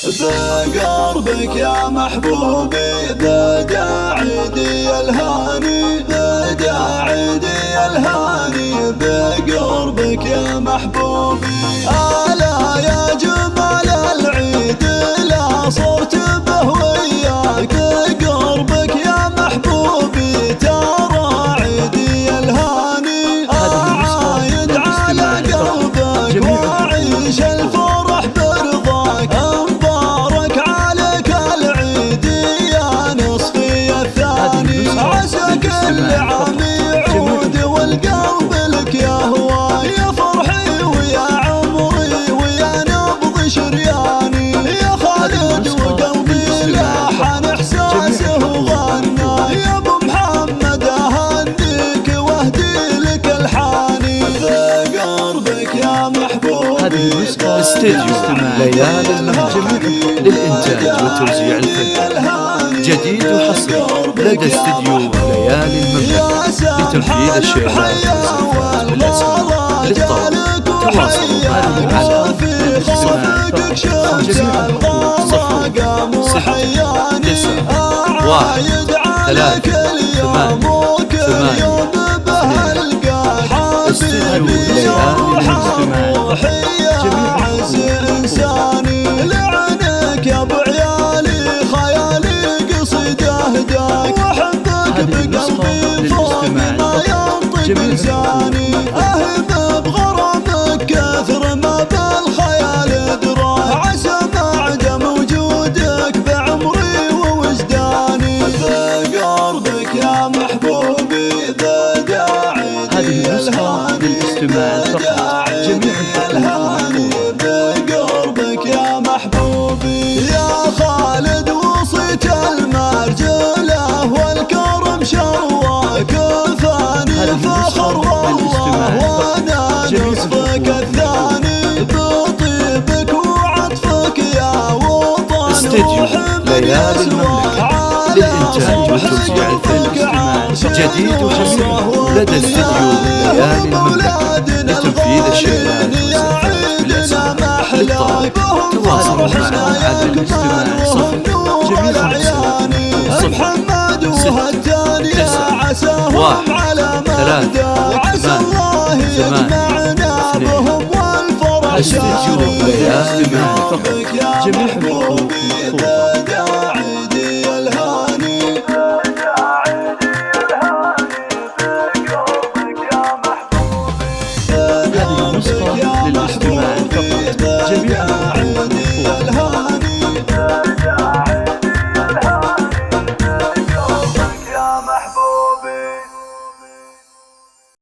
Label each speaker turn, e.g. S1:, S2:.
S1: بقربك يا محبوبي بدا عيدي الهاني، بدا عيدي الهاني بقربك يا محبوبي. ألا يا جمال العيد لا صرت به وياك، قربك يا محبوبي ترى عيدي الهاني. أعايد على قلبك وعيش الفرح برضاك، مبارك عليك العيد يا نصفي الثاني. عسى كل عام يعود والقلب لك يهوى، يا فرحي ويا عمري ويا نبض شرياني. يا خالد وقلبي لاحن احساسه وغنى، يا ابو محمد اهنيك واهدي لك الحاني. بقربك يا محبوبي
S2: استديو ليالي المهجة للإنتاج وتوزيع الفن، جديد وحصري لدى استديو ليالي المملكة لتنفيذ الشعرات والزفات والأسماء. للطلب تواصلوا معنا على 056 استديو ليالي
S1: إنساني لعنك يا ابو عيالي، خيالي قصيد اهداك واحبك بقلبي فوق ما ينطق لساني. اهب بغرامك كثر ما بالخيال ادراك، عسى ما عدم وجودك بعمري ووجداني. بقربك يا محبوبي بدا عيدي الهاني، بدا عيدي الهاني بقربك يا محبوبي. يا خالد وصيت المرجله والكرم شواك، ثاني الفخر والله وانا نصفك الثاني. بطيبك وعطفك يا وطن
S2: استديو ليالي المملكة للإنتاج وتوزيع الفن، جديد وحصري لدى استديو ليالي المملكة لتنفيذ الشعرات والزفات والأسماء. للطلب تواصلوا معنا على 056 استديو ليالي المملكة جميع الحقوق مرفوضة. هذه نسخة للاستماع فقط، جميع الحقوق مرفوضة.